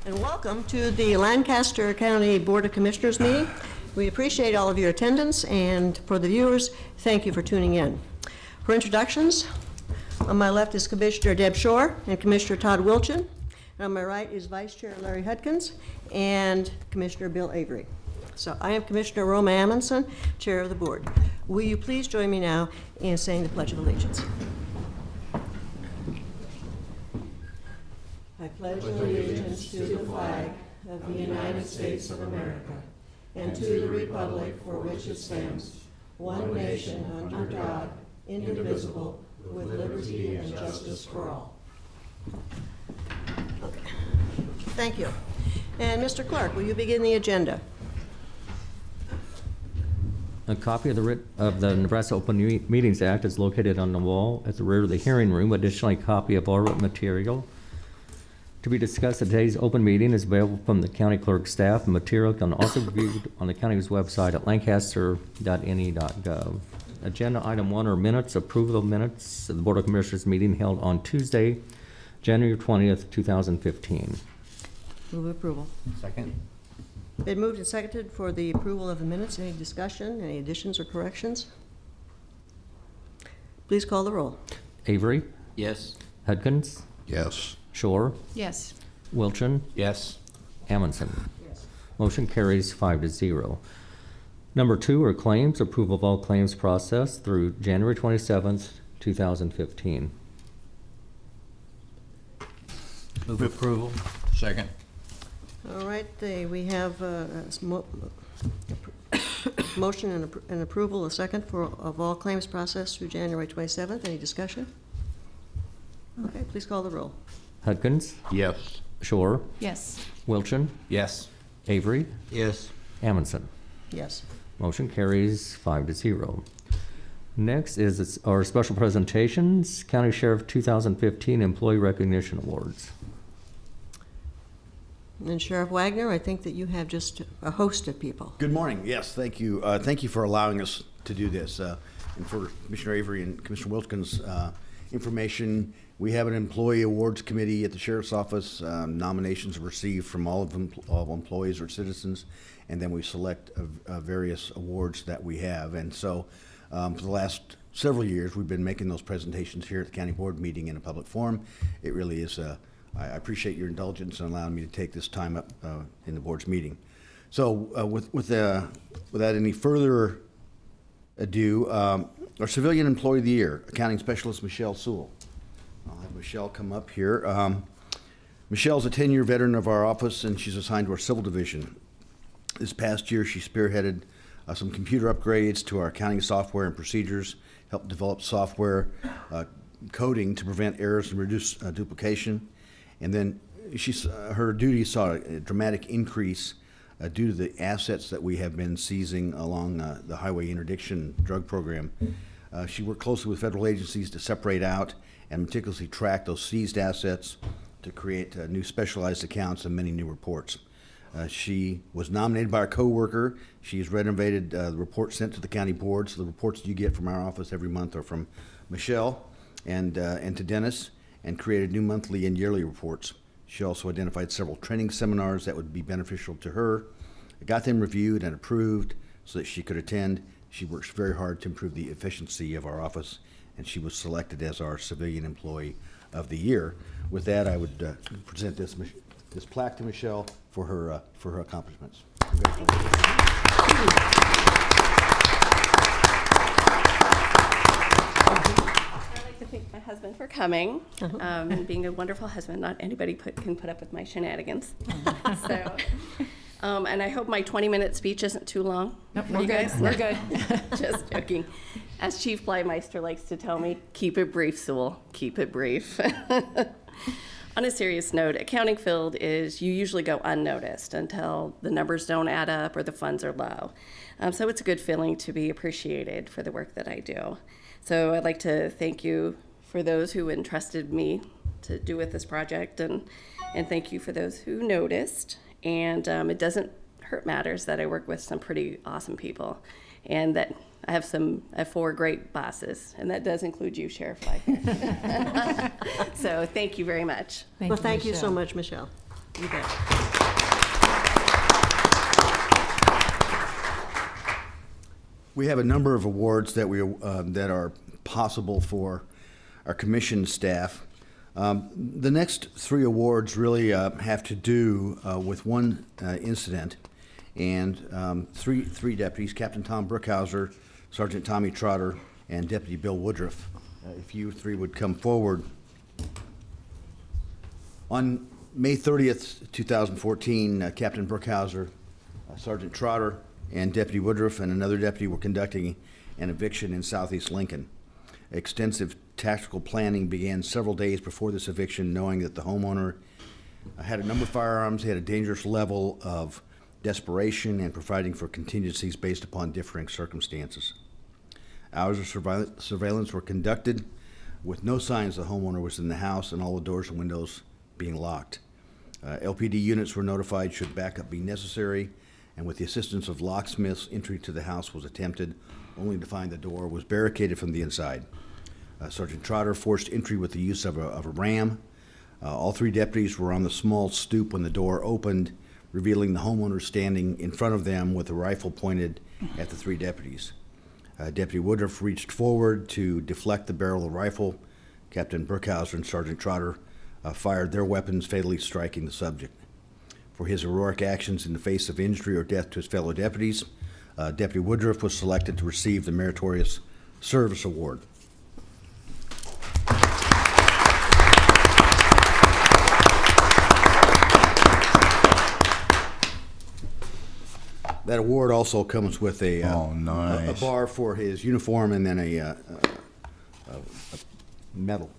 And welcome to the Lancaster County Board of Commissioners meeting. We appreciate all of your attendance, and for the viewers, thank you for tuning in. For introductions, on my left is Commissioner Deb Shore and Commissioner Todd Wilchin. And on my right is Vice Chair Larry Hudkins and Commissioner Bill Avery. So I am Commissioner Roma Amundson, Chair of the Board. Will you please join me now in saying the Pledge of Allegiance? I pledge allegiance to the flag of the United States of America and to the republic for which it stands, one nation under God, indivisible, with liberty and justice for all. Okay. Thank you. And Mr. Clerk, will you begin the agenda? A copy of the Nebraska Open Meetings Act is located on the wall at the rear of the hearing room. Additionally, a copy of all written material to be discussed at today's open meeting is available from the county clerk staff, and material can also be viewed on the county's website at lancaster.ne.gov. Agenda item 1 are minutes, approval of minutes of the Board of Commissioners meeting held on Tuesday, January 20th, 2015. Move approval. Second. Been moved and seconded for the approval of the minutes. Any discussion, any additions or corrections? Please call the roll. Avery, Yes. Hudkins, Yes. Shore, Yes. Wilchin, Yes. Amundson. Yes. Motion carries 5-0. Number 2 are claims, approval of all claims processed through January 27th, 2015. Move approval. Second. All right, we have motion and approval, a second of all claims processed through January 27th. Any discussion? Okay, please call the roll. Hudkins, Yes. Shore, Yes. Wilchin, Yes. Avery, Yes. Amundson. Yes. Motion carries 5-0. Next is our special presentations, County Sheriff 2015 Employee Recognition Awards. And Sheriff Wagner, I think that you have just a host of people. Good morning. Yes, thank you. Thank you for allowing us to do this. And for Commissioner Avery and Commissioner Wilkins' information, we have an employee awards committee at the Sheriff's Office. Nominations are received from all employees or citizens, and then we select various awards that we have. And so for the last several years, we've been making those presentations here at the county board meeting in a public forum. It really is I appreciate your indulgence in allowing me to take this time up in the board's meeting. So without any further ado, our Civilian Employee of the Year, Accounting Specialist Michelle Sewell. I'll have Michelle come up here. Michelle's a 10-year veteran of our office, and she's assigned to our Civil Division. This past year, she spearheaded some computer upgrades to our accounting software and procedures, helped develop software coding to prevent errors and reduce duplication. And then her duties saw a dramatic increase due to the assets that we have been seizing along the highway interdiction drug program. She worked closely with federal agencies to separate out and meticulously track those seized assets to create new specialized accounts and many new reports. She was nominated by our coworker. She's renovated the reports sent to the county board. So the reports you get from our office every month are from Michelle and to Dennis, and created new monthly and yearly reports. She also identified several training seminars that would be beneficial to her, got them reviewed and approved so that she could attend. She works very hard to improve the efficiency of our office, and she was selected as our Civilian Employee of the Year. With that, I would present this plaque to Michelle for her accomplishments. Congratulations. To thank my husband for coming, and being a wonderful husband. Not anybody can put up with my shenanigans. So, and I hope my 20-minute speech isn't too long. Nope, for we're you good. guys. We're good. Just joking. As Chief Blymeister likes to tell me, keep it brief, Sewell. Keep it brief. On a serious note, accounting field is you usually go unnoticed until the numbers don't add up or the funds are low. So it's a good feeling to be appreciated for the work that I do. So I'd like to thank you for those who entrusted me to do with this project, and thank you for those who noticed. And it doesn't hurt matters that I work with some pretty awesome people, and that I have 4 great bosses, and that does include you, Sheriff Wagner. So thank you very much. Thank you so much, Michelle. You bet. We have a number of awards that that are possible for our commission staff. The next three awards really have to do with one incident, and three deputies: Captain Tom Brookhauser, Sergeant Tommy Trotter, and Deputy Bill Woodruff. If you three would come forward. On May 30th, 2014, Captain Brookhauser, Sergeant Trotter, and Deputy Woodruff and another deputy were conducting an eviction in southeast Lincoln. Extensive tactical planning began several days before this eviction, knowing that the homeowner had a number of firearms, he had a dangerous level of desperation, and providing for contingencies based upon differing circumstances. Hours of surveillance were conducted with no signs the homeowner was in the house and all the doors and windows being locked. LPD units were notified should backup be necessary, and with the assistance of locksmiths, entry to the house was attempted, only to find the door was barricaded from the inside. Sergeant Trotter forced entry with the use of a ram. All three deputies were on the small stoop when the door opened, revealing the homeowner standing in front of them with a rifle pointed at the three deputies. Deputy Woodruff reached forward to deflect the barrel of the rifle. Captain Brookhauser and Sergeant Trotter fired their weapons, fatally striking the subject. For his heroic actions in the face of injury or death to his fellow deputies, Deputy Woodruff was selected to receive the Meritorious Service Award. That award also comes with a bar for his uniform and then a medal.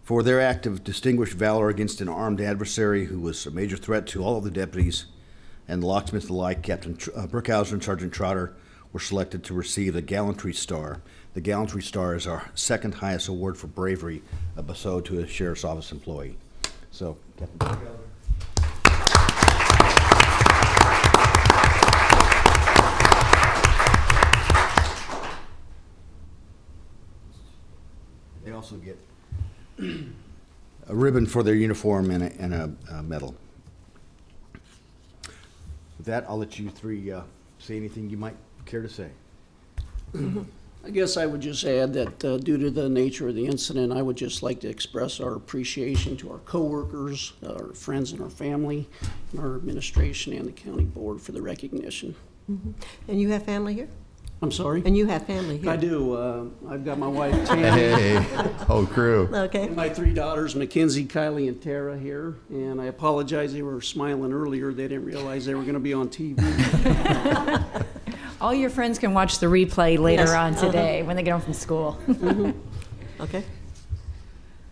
For their act of distinguished valor against an armed adversary who was a major threat to all of the deputies and the locksmiths alike, Captain Brookhauser and Sergeant Trotter were selected to receive the Gallantry Star. The Gallantry Star is our second highest award for bravery bestowed to a Sheriff's Office employee. So, Captain Brookhauser. They also get a ribbon for their uniform and a medal. With that, I'll let you three say anything you might care to say. I guess I would just add that due to the nature of the incident, I would just like to express our appreciation to our coworkers, our friends and our family, and our administration and the county board for the recognition. And you have family here? I'm sorry? And you have family here? I do. I've got my wife, Tammy, Hey, whole crew. Okay. and my three daughters, Mackenzie, Kylie, and Tara here. And I apologize, they were smiling earlier. They didn't realize they were going to be on TV. All your friends can watch the replay later Yes. on today when they get home from school. Okay.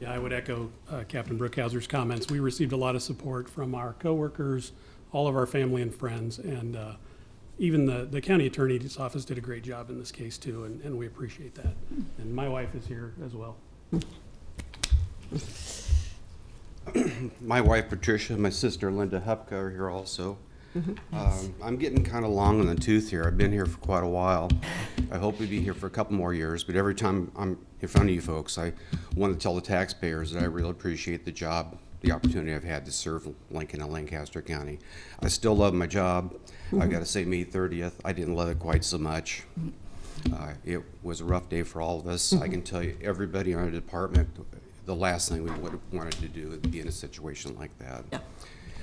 Yeah, I would echo Captain Brookhauser's comments. We received a lot of support from our coworkers, all of our family and friends, and even the county attorney's office did a great job in this case too, and we appreciate that. And my wife is here as well. My wife Patricia, my sister Linda Hupka are here also. I'm getting kind of long in the tooth here. I've been here for quite a while. I hope we'll be here for a couple more years, but every time I'm in front of you folks, I want to tell the taxpayers that I really appreciate the job, the opportunity I've had to serve Lincoln and Lancaster County. I still love my job. I got to say, May 30th, I didn't love it quite so much. It was a rough day for all of us. I can tell you, everybody in our department, the last thing we would have wanted to do is be in a situation like that. Yeah.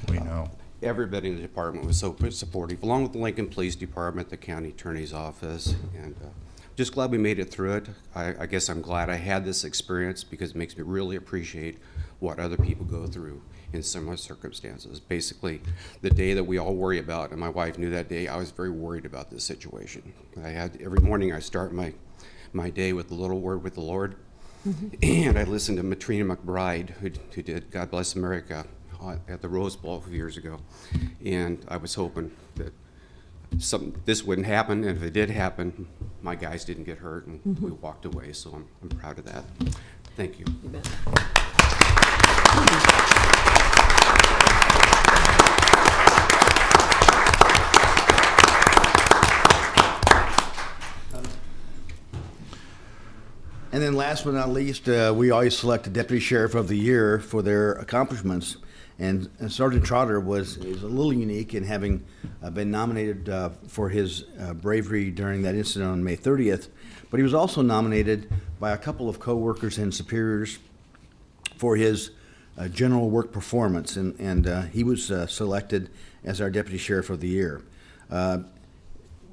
We know. Everybody in the department was so supportive, along with the Lincoln Police Department, the county attorney's office, and just glad we made it through it. I guess I'm glad I had this experience because it makes me really appreciate what other people go through in similar circumstances. Basically, the day that we all worry about, and my wife knew that day, I was very worried about this situation. Every morning I start my day with a little word with the Lord, and I listened to Matrina McBride, who did God Bless America at the Rose Bowl a few years ago, and I was hoping that this wouldn't happen, and if it did happen, my guys didn't get hurt, and we walked away, so I'm proud of that. Thank you. You bet. And then last but not least, we always select a deputy sheriff of the year for their accomplishments. And Sergeant Trotter is a little unique in having been nominated for his bravery during that incident on May 30th. But he was also nominated by a couple of coworkers and superiors for his general work performance, and he was selected as our deputy sheriff of the year. The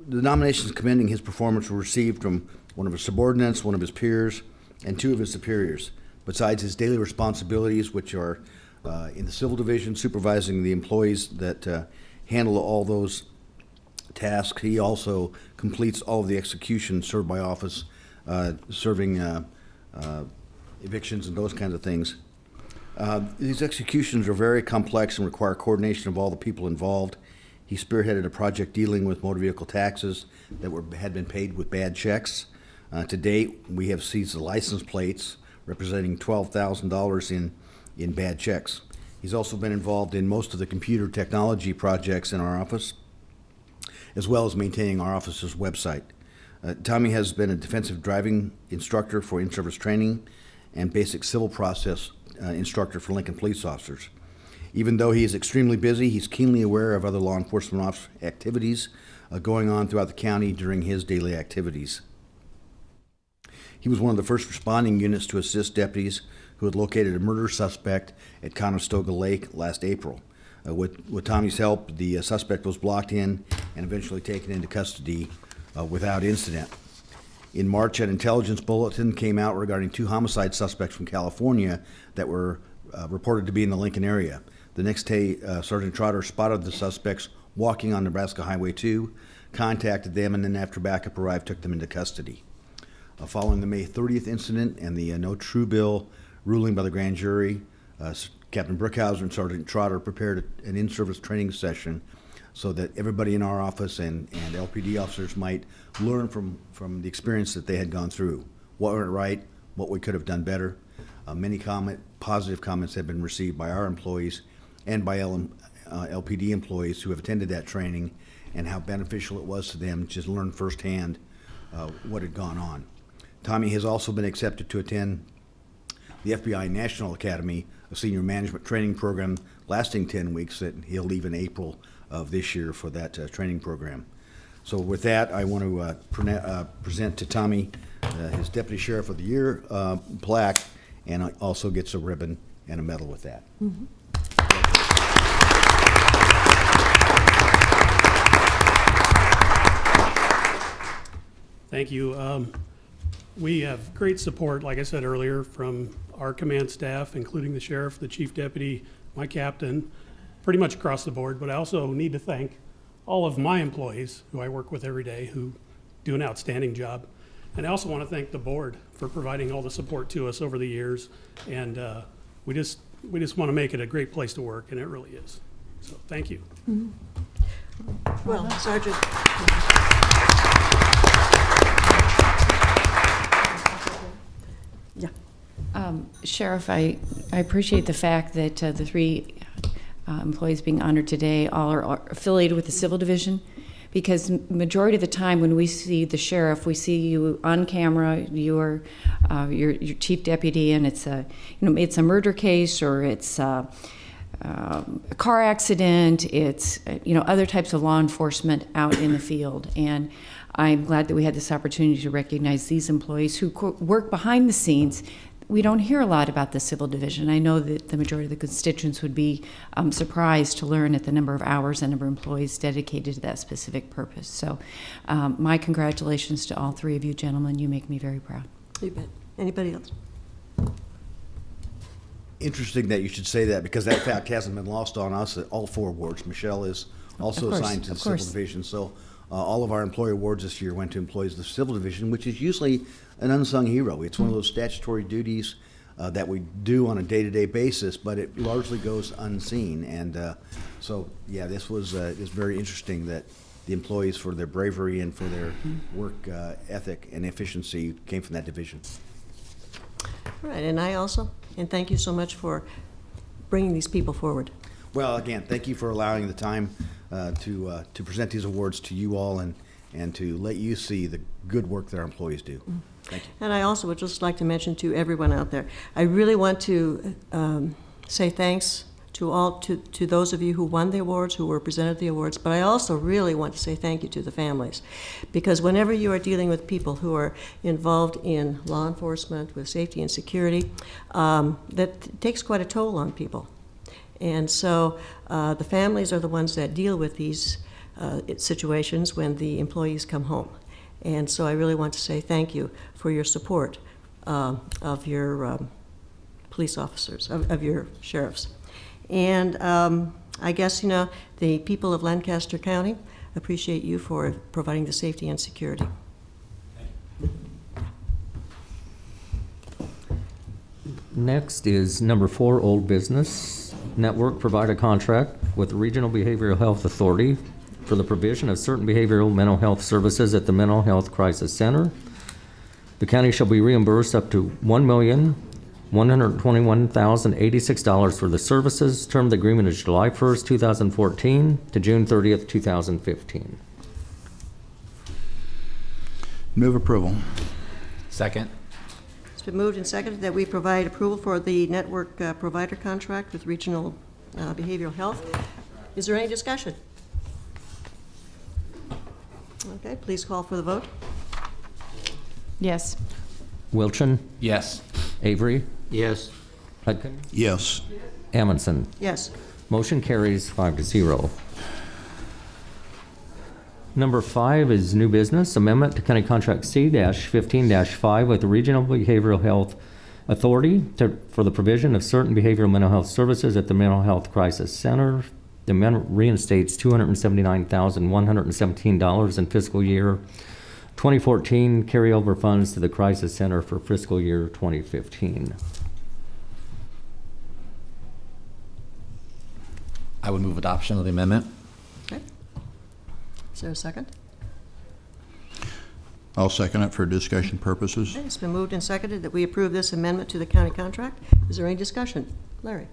nominations commending his performance were received from one of his subordinates, one of his peers, and two of his superiors. Besides his daily responsibilities, which are in the civil division, supervising the employees that handle all those tasks, he also completes all of the executions served by office, serving evictions and those kinds of things. These executions are very complex and require coordination of all the people involved. He spearheaded a project dealing with motor vehicle taxes that had been paid with bad checks. To date, we have seized the license plates representing $12,000 in bad checks. He's also been involved in most of the computer technology projects in our office, as well as maintaining our office's website. Tommy has been a defensive driving instructor for in-service training and basic civil process instructor for Lincoln police officers. Even though he is extremely busy, he's keenly aware of other law enforcement officer activities going on throughout the county during his daily activities. He was one of the first responding units to assist deputies who had located a murder suspect at Conestoga Lake last April. With Tommy's help, the suspect was blocked in and eventually taken into custody without incident. In March, an intelligence bulletin came out regarding 2 homicide suspects from California that were reported to be in the Lincoln area. The next day, Sergeant Trotter spotted the suspects walking on Nebraska Highway 2, contacted them, and then after backup arrived, took them into custody. Following the May 30th incident and the no true bill ruling by the grand jury, Captain Brookhauser and Sergeant Trotter prepared an in-service training session so that everybody in our office and LPD officers might learn from the experience that they had gone through. What went right, what we could have done better. Many positive comments have been received by our employees and by LPD employees who have attended that training, and how beneficial it was to them to learn firsthand what had gone on. Tommy has also been accepted to attend the FBI National Academy, a senior management training program lasting 10 weeks that he'll leave in April of this year for that training program. So with that, I want to present to Tommy his Deputy Sheriff of the Year plaque, and also gets a ribbon and a medal with that. Mm-hmm. Thank you. We have great support, like I said earlier, from our command staff, including the sheriff, the chief deputy, my captain, pretty much across the board. But I also need to thank all of my employees who I work with every day who do an outstanding job. And I also want to thank the board for providing all the support to us over the years. And we just want to make it a great place to work, and it really is. So thank you. Mm-hmm. Well, Sergeant. Yeah. Sheriff, I appreciate the fact that the 3 employees being honored today all are affiliated with the Civil Division, because majority of the time when we see the sheriff, we see you on camera, you're your chief deputy, and it's it's a murder case, or it's a car accident, it's other types of law enforcement out in the field. And I'm glad that we had this opportunity to recognize these employees who work behind the scenes. We don't hear a lot about the Civil Division. I know that the majority of the constituents would be surprised to learn at the number of hours and number of employees dedicated to that specific purpose. So my congratulations to all 3 of you gentlemen. You make me very proud. You bet. Anybody else? Interesting that you should say that, because that fact hasn't been lost on us at all 4 awards. Michelle is also assigned to the Civil Division. So all of our employee awards this year went to employees of the Civil Division, which is usually an unsung hero. It's one of those statutory duties that we do on a day-to-day basis, but it largely goes unseen. And so, yeah, this was it's very interesting that the employees, for their bravery and for their work ethic and efficiency, came from that division. All right, and thank you so much for bringing these people forward. Well, again, thank you for allowing the time to present these awards to you all and and to let you see the good work that our employees do. Thank you. And I also would just like to mention to everyone out there, I really want to say thanks to those of you who won the awards, who were presented the awards, but I also really want to say thank you to the families. Because whenever you are dealing with people who are involved in law enforcement, with safety and security, that takes quite a toll on people. And so the families are the ones that deal with these situations when the employees come home. And so I really want to say thank you for your support of your police officers, of your sheriffs. And I guess, the people of Lancaster County appreciate you for providing the safety and security. Next is number 4, old business. Network provider contract with the Regional Behavioral Health Authority for the provision of certain behavioral mental health services at the Mental Health Crisis Center. The county shall be reimbursed up to $1,121,086 for the services. Term of the agreement is July 1st, 2014 to June 30th, 2015. Move approval. Second. It's been moved and seconded that we provide approval for the network provider contract with Regional Behavioral Health. Is there any discussion? Okay, please call for the vote. Yes. Wilchin, Yes. Avery, Yes. Hudkin, Yes. Amundson. Yes. Motion carries 5-0. Number 5 is new business, amendment to County Contract C-15-5 with the Regional Behavioral Health Authority for the provision of certain behavioral mental health services at the Mental Health Crisis Center. The amendment reinstates $279,117 in fiscal year 2014 carryover funds to the Crisis Center for fiscal year 2015. I would move adoption of the amendment. Okay. Is there a second? I'll second it for discussion purposes. Okay, it's been moved and seconded that we approve this amendment to the county contract. Is there any discussion? Larry?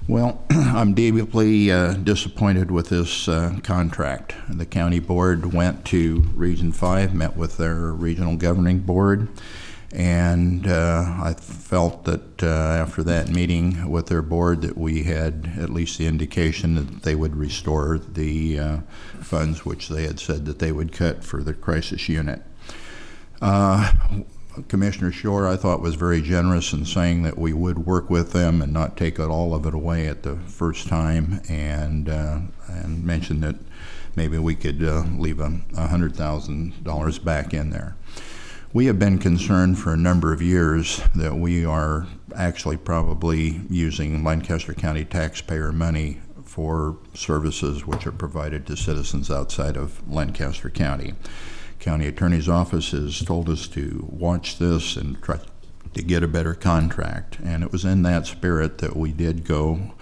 Well, I'm deeply disappointed with this contract. The county board went to Region 5, met with their regional governing board, and I felt that after that meeting with their board that we had at least the indication that they would restore the funds which they had said that they would cut for the crisis unit. Commissioner Shore, I thought, was very generous in saying that we would work with them and not take all of it away at the first time, and mentioned that maybe we could leave $100,000 back in there. We have been concerned for a number of years that we are actually probably using Lancaster County taxpayer money for services which are provided to citizens outside of Lancaster County. County Attorney's Office has told us to watch this and try to get a better contract. And it was in that spirit that we did go,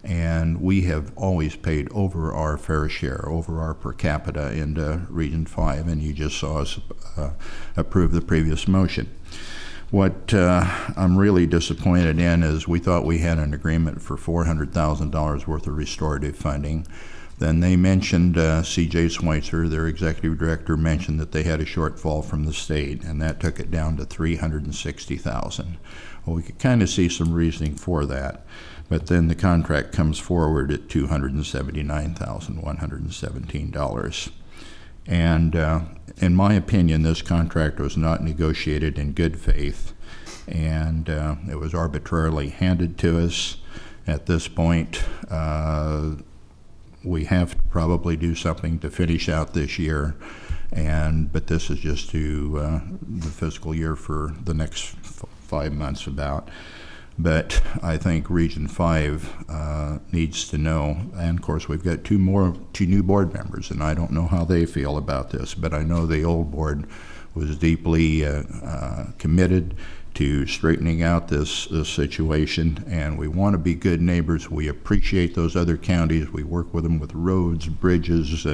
and we have always paid over our fair share, over our per capita into Region 5, and you just saw us approve the previous motion. What I'm really disappointed in is we thought we had an agreement for $400,000 worth of restorative funding. Then they mentioned, C.J. Schweitzer, their executive director, mentioned that they had a shortfall from the state, and that took it down to $360,000. Well, we could kind of see some reasoning for that, but then the contract comes forward at $279,117. And in my opinion, this contract was not negotiated in good faith, and it was arbitrarily handed to us. At this point, we have to probably do something to finish out this year, but this is just to the fiscal year for the next 5 months about. But I think Region 5 needs to know, and of course we've got two new board members, and I don't know how they feel about this, but I know the old board was deeply committed to straightening out this situation, and we want to be good neighbors. We appreciate those other counties. We work with them with roads, bridges,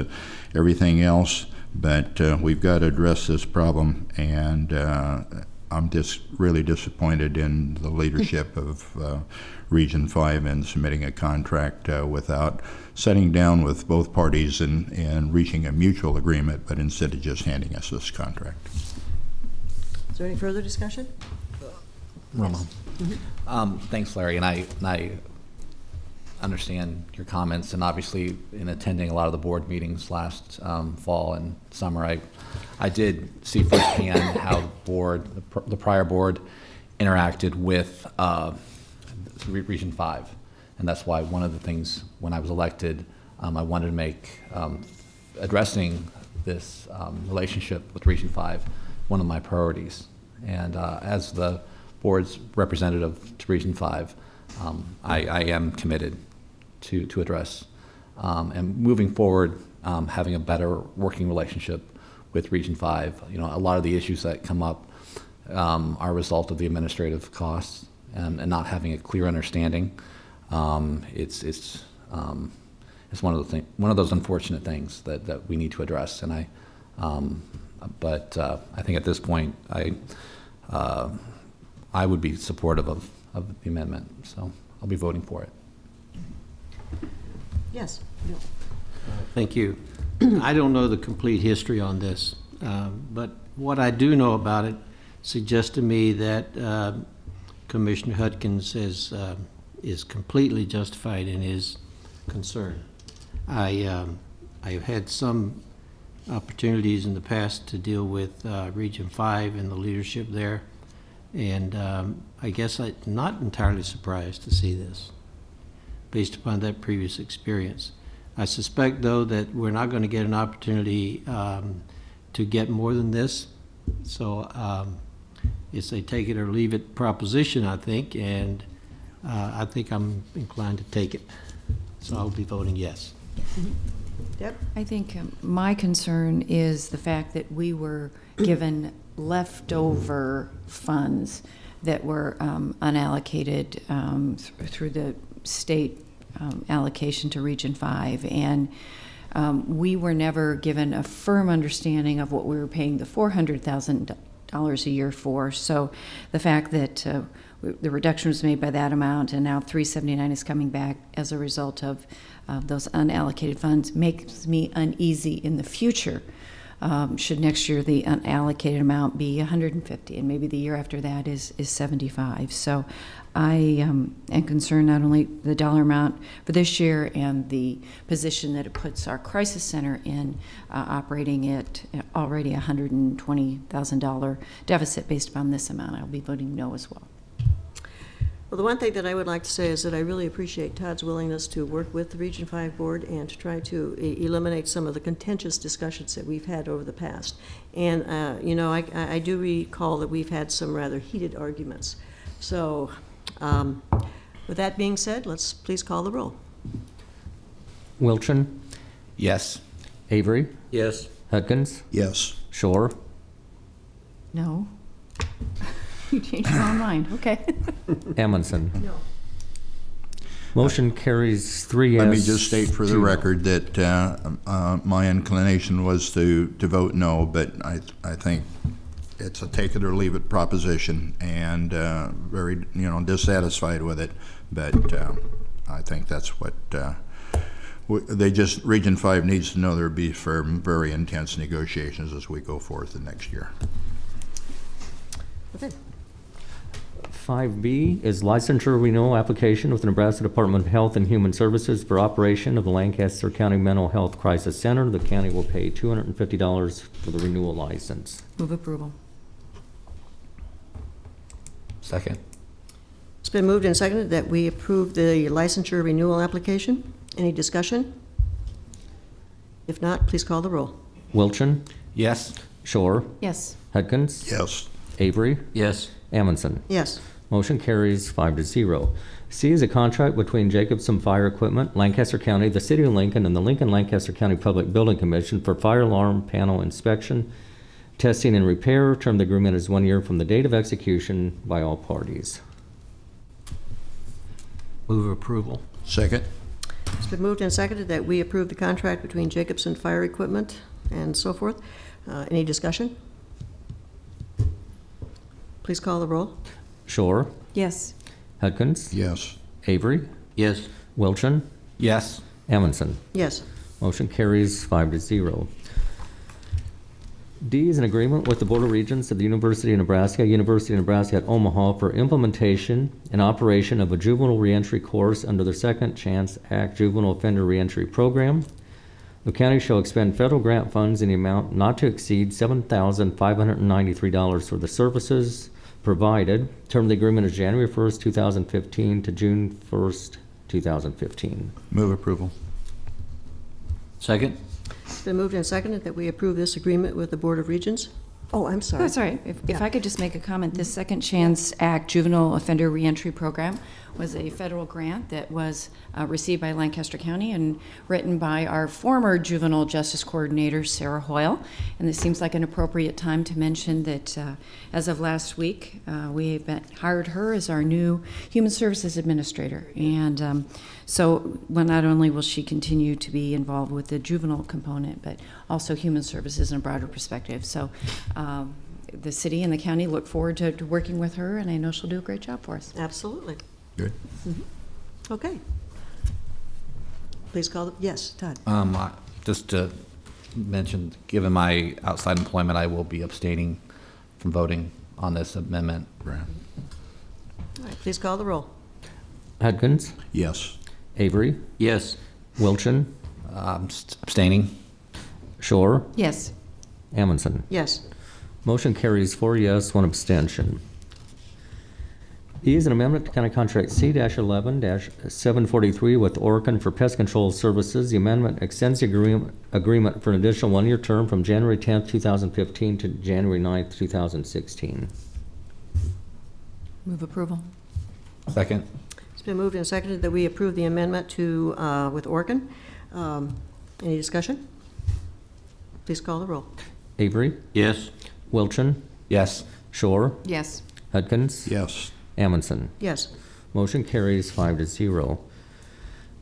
everything else, but we've got to address this problem, and I'm just really disappointed in the leadership of Region 5 in submitting a contract without sitting down with both parties and reaching a mutual agreement, but instead of just handing us this contract. Is there any further discussion? Ramon. Thanks, Larry, and I understand your comments, and obviously in attending a lot of the board meetings last fall and summer, I did see firsthand how the prior board interacted with Region 5, and that's why one of the things when I was elected, I wanted to make addressing this relationship with Region 5 one of my priorities. And as the board's representative to Region 5, I am committed to address and moving forward, having a better working relationship with Region 5. You know, a lot of the issues that come up are a result of the administrative costs and not having a clear understanding. It's one of those unfortunate things that we need to address. And but I think at this point, I would be supportive of the amendment, so I'll be voting for it. Yes. Thank you. I don't know the complete history on this, but what I do know about it suggests to me that Commissioner Hudkins is completely justified in his concern. I've had some opportunities in the past to deal with Region 5 and the leadership there, and I guess I'm not entirely surprised to see this, based upon that previous experience. I suspect, though, that we're not going to get an opportunity to get more than this. So it's a take it or leave it proposition, I think, and I think I'm inclined to take it. So I'll be voting yes. Deb? I think my concern is the fact that we were given leftover funds that were unallocated through the state allocation to Region 5, and we were never given a firm understanding of what we were paying the $400,000 a year for. So the fact that the reduction was made by that amount and now $379 is coming back as a result of those unallocated funds makes me uneasy in the future. Should next year the unallocated amount be 150 and maybe the year after that is 75. So I am concerned not only the dollar amount for this year and the position that it puts our crisis center in, operating at already $120,000 deficit based upon this amount. I'll be voting no as well. Well, the one thing that I would like to say is that I really appreciate Todd's willingness to work with the Region 5 board and to try to eliminate some of the contentious discussions that we've had over the past. And, you know, I do recall that we've had some rather heated arguments. So with that being said, let's please call the roll. Wilchin, Yes. Avery, Yes. Hudkins, Yes. Shore, No? You changed your own mind, okay. Amundson. No. Motion carries 3 yes. Let me just state for the 2 no. record that my inclination was to vote no, but I think it's a take it or leave it proposition, and very, dissatisfied with it. But I think that's what Region 5 needs to know. There'll be very intense negotiations as we go forth the next year. Okay. 5B is licensure renewal application with the Nebraska Department of Health and Human Services for operation of the Lancaster County Mental Health Crisis Center. The county will pay $250 for the renewal license. Move approval. Second. It's been moved and seconded that we approve the licensure renewal application. Any discussion? If not, please call the roll. Wilchin, Yes. Shore, Yes. Hudkins, Yes. Avery, Yes. Amundson. Yes. Motion carries 5-0. C is a contract between Jacobson Fire Equipment, Lancaster County, the City of Lincoln, and the Lincoln-Lancaster County Public Building Commission for fire alarm panel inspection, testing, and repair. Term of the agreement is 1 year from the date of execution by all parties. Move approval. Second? It's been moved and seconded that we approve the contract between Jacobson Fire Equipment and so forth. Any discussion? Please call the roll. Shore, Yes. Hudkins, Yes. Avery, Yes. Wilchin, Yes. Amundson. Yes. Motion carries 5-0. D is an agreement with the Board of Regents of the University of Nebraska at Omaha for implementation and operation of a juvenile reentry course under the Second Chance Act Juvenile Offender Reentry Program. The county shall expend federal grant funds in the amount not to exceed $7,593 for the services provided. Term of the agreement is January 1st, 2015 to June 1st, 2015. Move approval. Second? It's been moved and seconded that we approve this agreement with the Board of Regents. Oh, I'm sorry. That's all right. If I could just make a comment, this Second Chance Act Juvenile Offender Reentry Program was a federal grant that was received by Lancaster County and written by our former juvenile justice coordinator, Sarah Hoyle. And it seems like an appropriate time to mention that as of last week, we hired her as our new Human Services Administrator. And so well, not only will she continue to be involved with the juvenile component, but also human services in a broader perspective. So the city and the county look forward to working with her, and I know she'll do a great job for us. Absolutely. Good. Okay. Please call the, yes, Todd. Just to mention, given my outside employment, I will be abstaining from voting on this amendment. All right, please call the roll. Hudkins, Yes. Avery, Yes. Wilchin, Abstaining. Shore, Yes. Amundson. Yes. Motion carries 4 yes, 1 abstention. E is an amendment to County Contract C-11-743 with Oregon for Pest Control Services. The amendment extends the agreement for an additional 1-year term from January 10th, 2015 to January 9th, 2016. Move approval. Second. It's been moved and seconded that we approve the amendment to, with Oregon. Any discussion? Please call the roll. Avery, Yes. Wilchin, Yes. Shore, Yes. Hudkins, Yes. Amundson. Yes. Motion carries 5-0.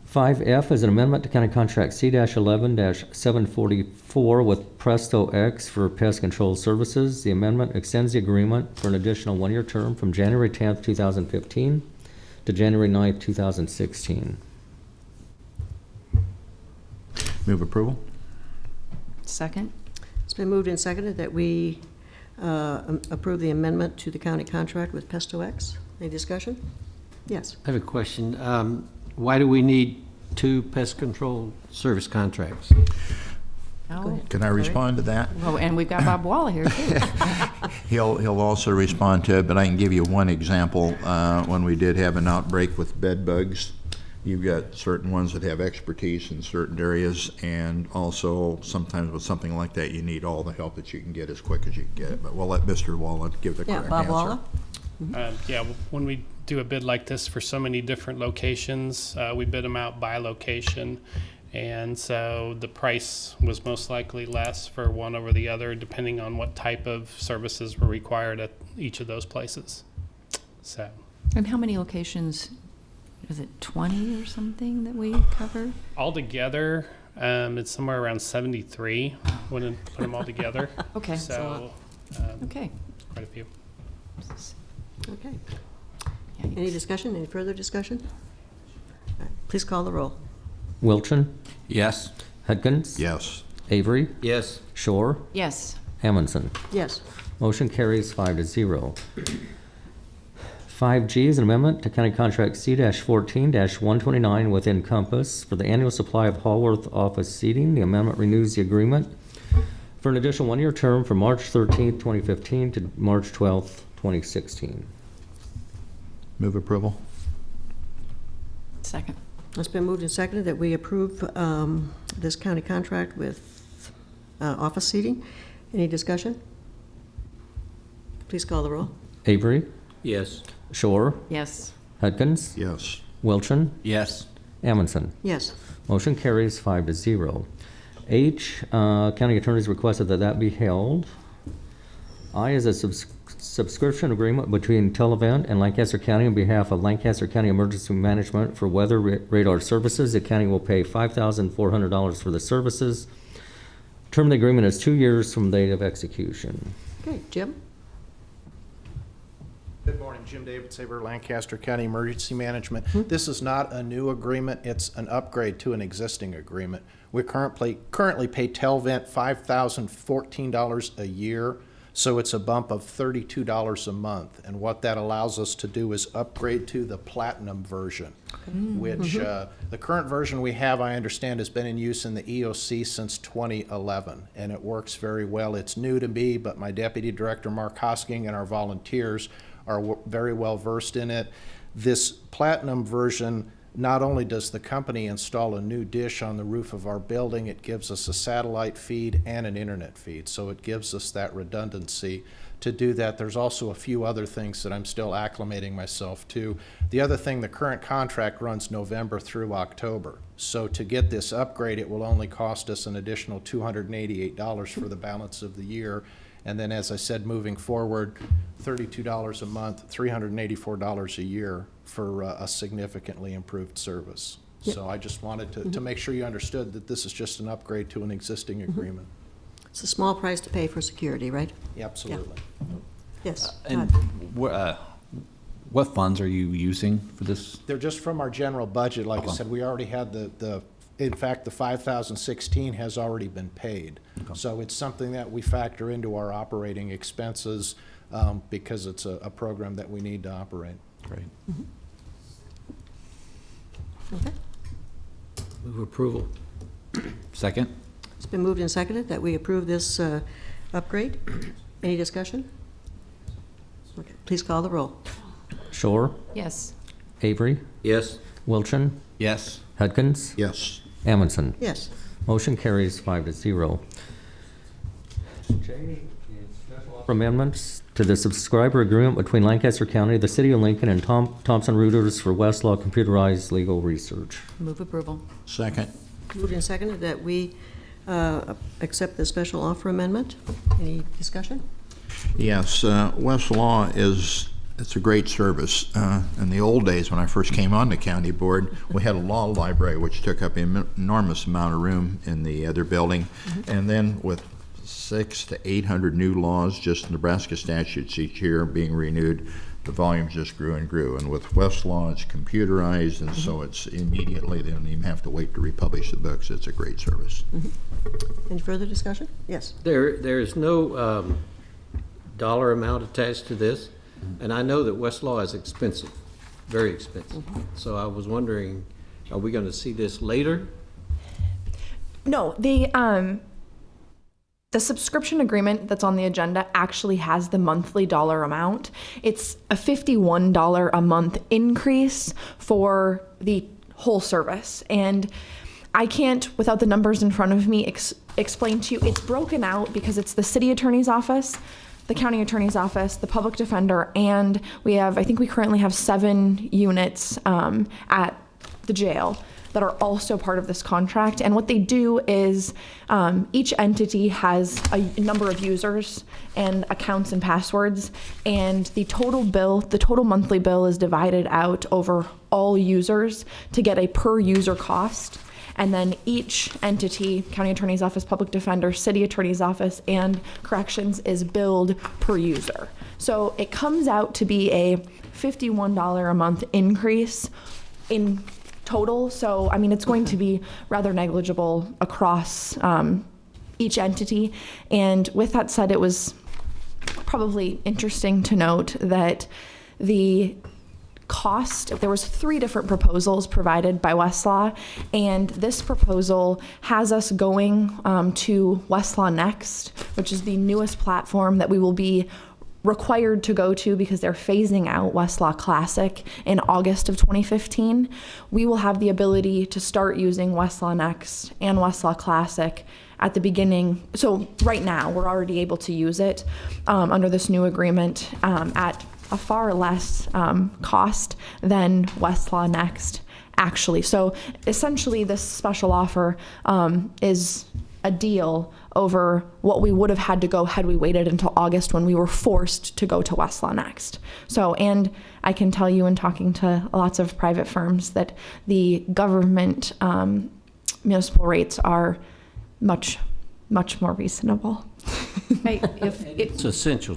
5F is an amendment to County Contract C-11-744 with Presto X for Pest Control Services. The amendment extends the agreement for an additional 1-year term from January 10th, 2015 to January 9th, 2016. Move approval. Second? It's been moved and seconded that we approve the amendment to the county contract with Pesto X. Any discussion? Yes. I have a question. Why do we need 2 pest control service contracts? Oh, Can I respond to that? oh, and we've got Bob Walla here, too. He'll also respond to it, but I can give you one example. When we did have an outbreak with bed bugs, you've got certain ones that have expertise in certain areas, and also sometimes with something like that, you need all the help that you can get as quick as you can get it. But we'll let Mr. Walla give the Yeah, correct Bob answer. Walla? Yeah, when we do a bid like this for so many different locations, we bid them out by location. And so the price was most likely less for one over the other, depending on what type of services were required at each of those places. So And how many locations, is it 20 or something that we cover? altogether, it's somewhere around 73 when you put them all together. Okay. So Okay. quite a few. Okay. Yikes. Any discussion? Any further discussion? All right, please call the roll. Wilchin, Yes. Hudkins, Yes. Avery, Yes. Shore, Yes. Amundson. Yes. Motion carries 5-0. 5G is an amendment to County Contract C-14-129 with Encompass for the annual supply of Hallworth office seating. The amendment renews the agreement for an additional 1-year term from March 13th, 2015 to March 12th, 2016. Move approval. Second. It's been moved and seconded that we approve this county contract with office seating. Any discussion? Please call the roll. Avery, Yes. Shore, Yes. Hudkins, Yes. Wilchin, Yes. Amundson. Yes. Motion carries 5-0. H, county attorney's requested that be held. I is a subscription agreement between Televent and Lancaster County on behalf of Lancaster County Emergency Management for weather radar services. The county will pay $5,400 for the services. Term of the agreement is 2 years from date of execution. Okay, Jim? Jim David Saber, Lancaster County Emergency Management. This is not a new agreement, it's an upgrade to an existing agreement. We currently pay Telvent $5,014 a year, so it's a bump of $32 a month. And what that allows us to do is upgrade to the platinum version, which the current version we have, I understand, has been in use in the EOC since 2011, and it works very well. It's new to me, but my Deputy Director, Mark Hosking, and our volunteers are very well versed in it. This platinum version, not only does the company install a new dish on the roof of our building, it gives us a satellite feed and an internet feed, so it gives us that redundancy to do that. There's also a few other things that I'm still acclimating myself to. The other thing, the current contract runs November through October, so to get this upgrade, it will only cost us an additional $288 for the balance of the year. And then, as I said, moving forward, $32 a month, $384 a year for a significantly improved service. Yep. So I just wanted to make sure you understood that this is just an upgrade to an existing agreement. It's a small price to pay for security, right? Absolutely. Yes. And Todd. what funds are you using for this? They're just from our general budget. Like I said, we already had in fact, the 5,016 has already been paid. So it's something that we factor into our operating expenses because it's a program that we need to operate. Great. Okay. Move approval. Second? It's been moved and seconded that we approve this upgrade. Any discussion? Okay, please call the roll. Shore, Yes. Avery, Yes. Wilchin, Yes. Hudkins, Yes. Amundson. Yes. Motion carries 5-0. Amendments to the subscriber agreement between Lancaster County, the City of Lincoln, and Thompson Reuters for Westlaw computerized legal research. Move approval. Second. Moved and seconded that we accept the special offer amendment. Any discussion? Yes, Westlaw it's a great service. In the old days, when I first came on the county board, we had a law library which took up an enormous amount of room in the other building. And then with 600 to 800 new laws, just Nebraska statutes each year being renewed, the volumes just grew and grew. And with Westlaw, it's computerized, and so it's immediately, they don't even have to wait to republish the books. It's a great service. Any further discussion? Yes. There is no dollar amount attached to this, and I know that Westlaw is expensive, very expensive. So I was wondering, are we going to see this later? No, the subscription agreement that's on the agenda actually has the monthly dollar amount. It's a $51 a month increase for the whole service. And I can't, without the numbers in front of me, explain to you. It's broken out because it's the city attorney's office, the county attorney's office, the public defender, and I think we currently have 7 units at the jail that are also part of this contract. And what they do is each entity has a number of users and accounts and passwords, and the total monthly bill is divided out over all users to get a per user cost. And then each entity, county attorney's office, public defender, city attorney's office, and corrections is billed per user. So it comes out to be a $51 a month increase in total. So, I mean, it's going to be rather negligible across each entity. And with that said, it was probably interesting to note that the cost, there was 3 different proposals provided by Westlaw, and this proposal has us going to Westlaw Next, which is the newest platform that we will be required to go to because they're phasing out Westlaw Classic in August of 2015. We will have the ability to start using Westlaw Next and Westlaw Classic at the beginning. So right now, we're already able to use it under this new agreement at a far less cost than Westlaw Next, actually. So essentially, this special offer is a deal over what we would have had to go had we waited until August when we were forced to go to Westlaw Next. So, and I can tell you in talking to lots of private firms that the government municipal rates are much more reasonable. It's essential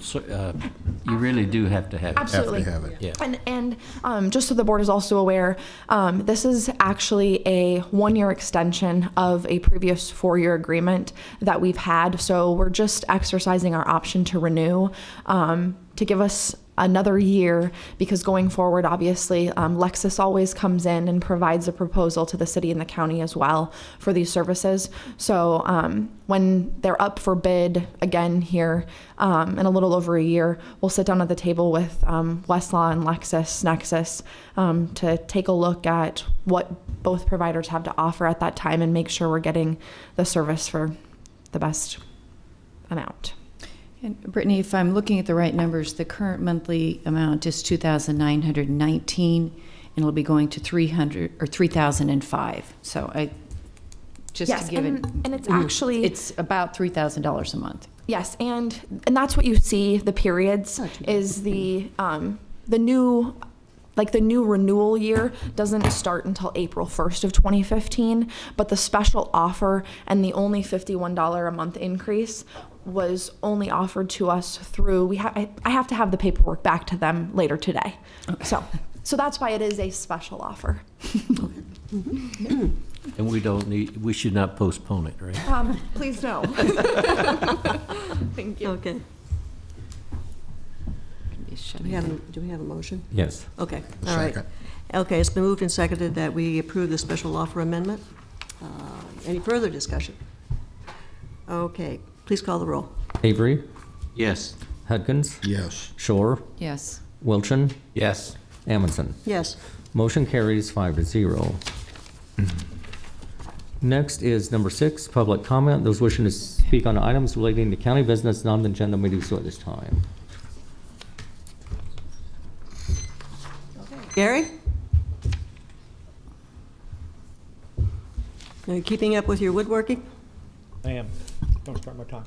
You really do have to have it. Absolutely. Have to have it. Yeah. And just so the board is also aware, this is actually a 1-year extension of a previous 4-year agreement that we've had. So we're just exercising our option to renew, to give us another year, because going forward, obviously, Lexus always comes in and provides a proposal to the city and the county as well for these services. So when they're up for bid again here in a little over a year, we'll sit down at the table with Westlaw and Nexus to take a look at what both providers have to offer at that time and make sure we're getting the service for the best amount. And Brittany, if I'm looking at the right numbers, the current monthly amount is $2,919, and it'll be going to $3,005. So just Yes, to give it, and it's actually it's about $3,000 a month. yes, and that's what you see. The periods is the new. Like the new renewal year doesn't start until April 1st of 2015, but the special offer and the only $51 a month increase was only offered to us through, I have to have the paperwork back to them later today. So that's why it is a special offer. And we should not postpone it, right? Please no. Thank you. Okay. Do we have a motion? Yes. Okay, all right. Second. Okay, it's been moved and seconded that we approve the special offer amendment. Any further discussion? Okay, please call the roll. Avery, Yes. Hudkins, Yes. Shore, Yes. Wilchin, Yes. Amundson. Yes. Motion carries 5-0. Next is number 6, public comment. Those wishing to speak on items relating to county business not on the agenda may do so at this time. Gary? Are you keeping up with your woodworking? I am. Don't start my time.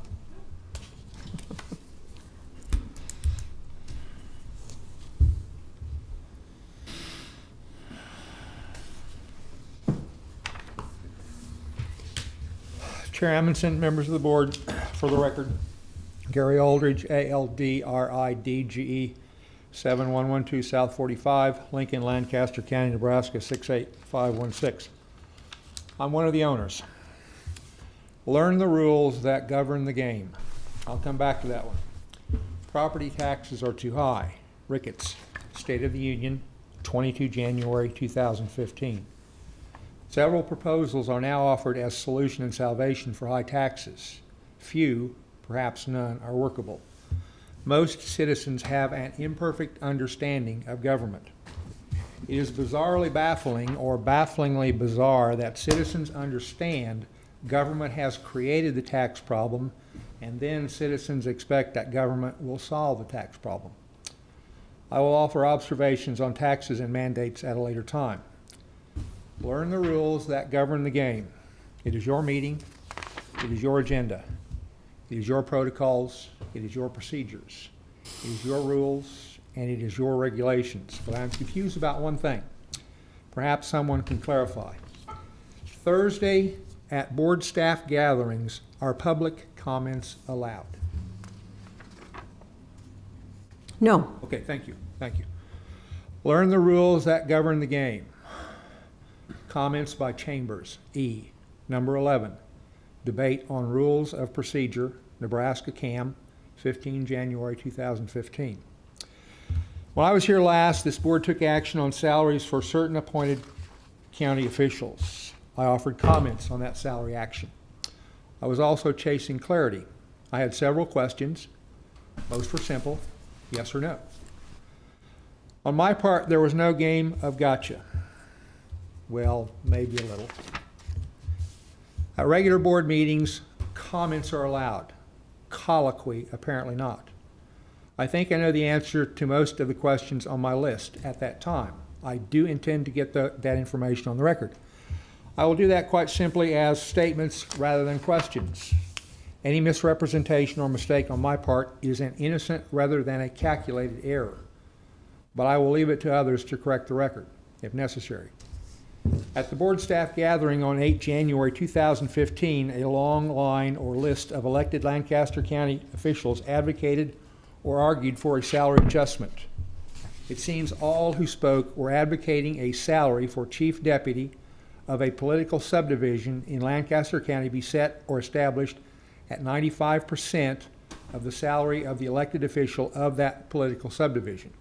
Chair Amundson, members of the board, for the record, Gary Aldridge, ALDRIDGE, 7112 South 45, Lincoln, Lancaster County, Nebraska, 68516. I'm one of the owners. Learn the rules that govern the game. I'll come back to that one. Property taxes are too high. Ricketts, State of the Union, 22 January 2015. Several proposals are now offered as solution and salvation for high taxes. Few, perhaps none, are workable. Most citizens have an imperfect understanding of government. It is bizarrely baffling or bafflingly bizarre that citizens understand government has created the tax problem, and then citizens expect that government will solve the tax problem. I will offer observations on taxes and mandates at a later time. Learn the rules that govern the game. It is your meeting. It is your agenda. It is your protocols. It is your procedures. It is your rules, and it is your regulations. But I'm confused about one thing. Perhaps someone can clarify. Thursday at board staff gatherings, are public comments allowed? No. Okay, thank you, thank you. Learn the rules that govern the game. Comments by chambers. E. Number 11, debate on rules of procedure, Nebraska CAM, 15 January 2015. When I was here last, this board took action on salaries for certain appointed county officials. I offered comments on that salary action. I was also chasing clarity. I had several questions. Most were simple, yes or no. On my part, there was no game of gotcha. Well, maybe a little. At regular board meetings, comments are allowed. Colloquy, apparently not. I think I know the answer to most of the questions on my list at that time. I do intend to get that information on the record. I will do that quite simply as statements rather than questions. Any misrepresentation or mistake on my part is an innocent rather than a calculated error. But I will leave it to others to correct the record, if necessary. At the board staff gathering on 8 January 2015, a long line or list of elected Lancaster County officials advocated or argued for a salary adjustment. It seems all who spoke were advocating a salary for chief deputy of a political subdivision in Lancaster County be set or established at 95% of the salary of the elected official of that political subdivision.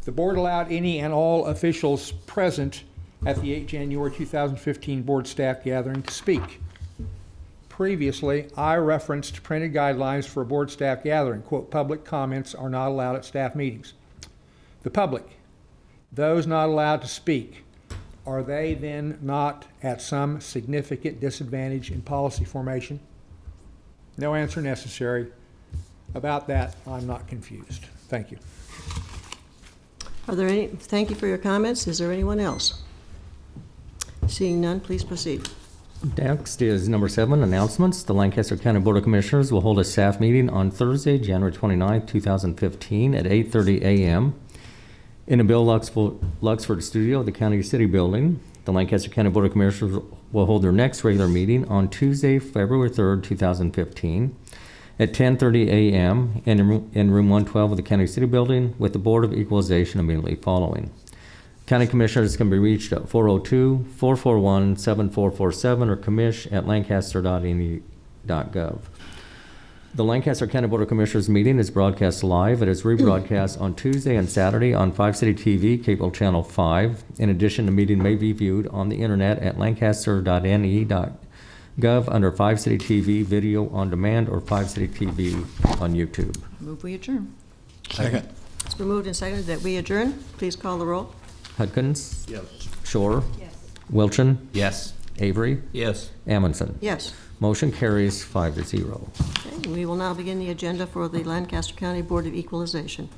The board allowed any and all officials present at the 8 January 2015 board staff gathering to speak. Previously, I referenced printed guidelines for a board staff gathering. Quote, public comments are not allowed at staff meetings. The public, those not allowed to speak, are they then not at some significant disadvantage in policy formation? No answer necessary. About that, I'm not confused. Thank you. Are there any, thank you for your comments. Is there anyone else? Seeing none, please proceed. Next is number 7, announcements. The Lancaster County Board of Commissioners will hold a staff meeting on Thursday, January 29, 2015 at 8:30 a.m. in the Bill Luxford Studio, the County City Building. The Lancaster County Board of Commissioners will hold their next regular meeting on Tuesday, February 3rd, 2015 at 10:30 a.m. in room 112 of the County City Building, with the Board of Equalization immediately following. County Commissioners can be reached at 402-441-7447 or commish@lancaster.ne.gov. The Lancaster County Board of Commissioners meeting is broadcast live. It is rebroadcast on Tuesday and Saturday on 5 City TV, Cable Channel 5. In addition, the meeting may be viewed on the internet at lancaster.ne.gov under 5 City TV Video on Demand or 5 City TV on YouTube. Move we adjourn. Second. It's been moved and seconded that we adjourn. Please call the roll. Hudkins? Yes. Shore? Yes. Wilchin? Yes. Avery? Yes. Amundson? Yes. Motion carries 5-0. Okay, we will now begin the agenda for the Lancaster County Board of Equalization.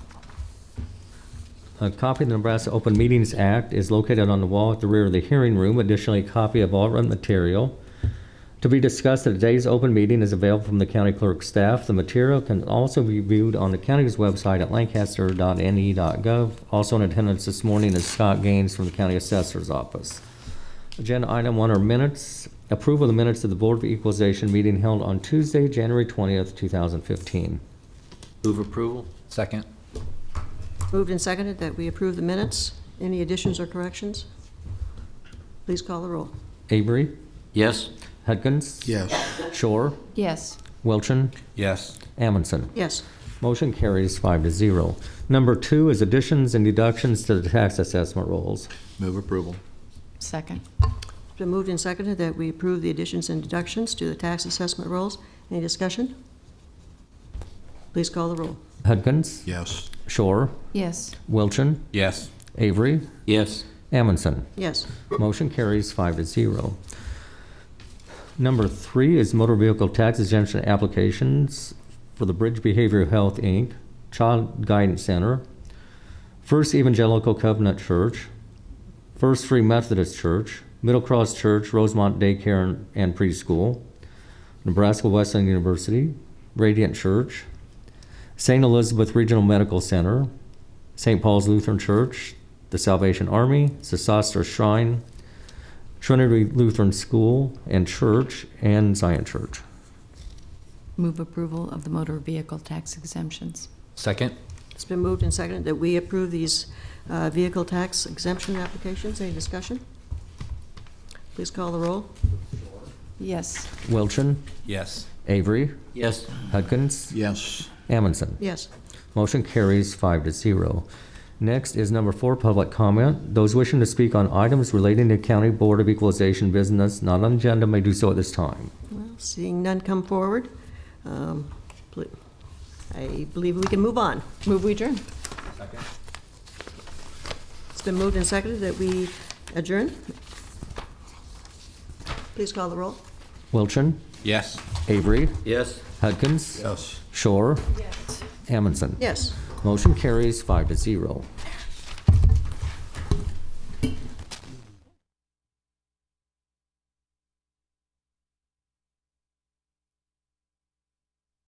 A copy of the Nebraska Open Meetings Act is located on the wall at the rear of the hearing room. Additionally, a copy of all written material to be discussed at today's open meeting is available from the county clerk's staff. The material can also be viewed on the county's website at lancaster.ne.gov. Also in attendance this morning is Scott Gaines from the county assessor's office. Agenda item 1 are minutes. Approval of the minutes of the Board of Equalization meeting held on Tuesday, January 20th, 2015. Move approval. Second. Moved and seconded that we approve the minutes. Any additions or corrections? Please call the roll. Avery? Yes. Hudkins? Yes. Shore? Yes. Wilchin? Yes. Amundson? Yes. Motion carries 5-0. Number 2 is additions and deductions to the tax assessment rolls. Move approval. Second. It's been moved and seconded that we approve the additions and deductions to the tax assessment rolls. Any discussion? Please call the roll. Hudkins? Yes. Shore? Yes. Wilchin? Yes. Avery? Yes. Amundson? Yes. Motion carries 5-0. Number 3 is motor vehicle tax exemption applications for the Bridge Behavioral Health, Inc., Child Guidance Center, First Evangelical Covenant Church, First Free Methodist Church, Middle Cross Church, Rosemont Daycare and Preschool, Nebraska Wesleyan University, Radiant Church, St. Elizabeth Regional Medical Center, St. Paul's Lutheran Church, the Salvation Army, Sesostris Shrine, Trinity Lutheran School and Church, and Zion Church. Move approval of the motor vehicle tax exemptions. Second. It's been moved and seconded that we approve these vehicle tax exemption applications. Any discussion? Please call the roll. Yes. Wilchin? Yes. Avery? Yes. Hudkins? Yes. Amundson? Yes. Motion carries 5-0. Next is number 4, public comment. Those wishing to speak on items relating to County Board of Equalization business not on the agenda may do so at this time. Well, seeing none come forward, I believe we can move on. Move we adjourn. It's been moved and seconded that we adjourn. Please call the roll. Wilchin? Yes. Avery? Yes. Hudkins? Yes. Shore? Yes. Amundson? Yes. Motion carries 5-0.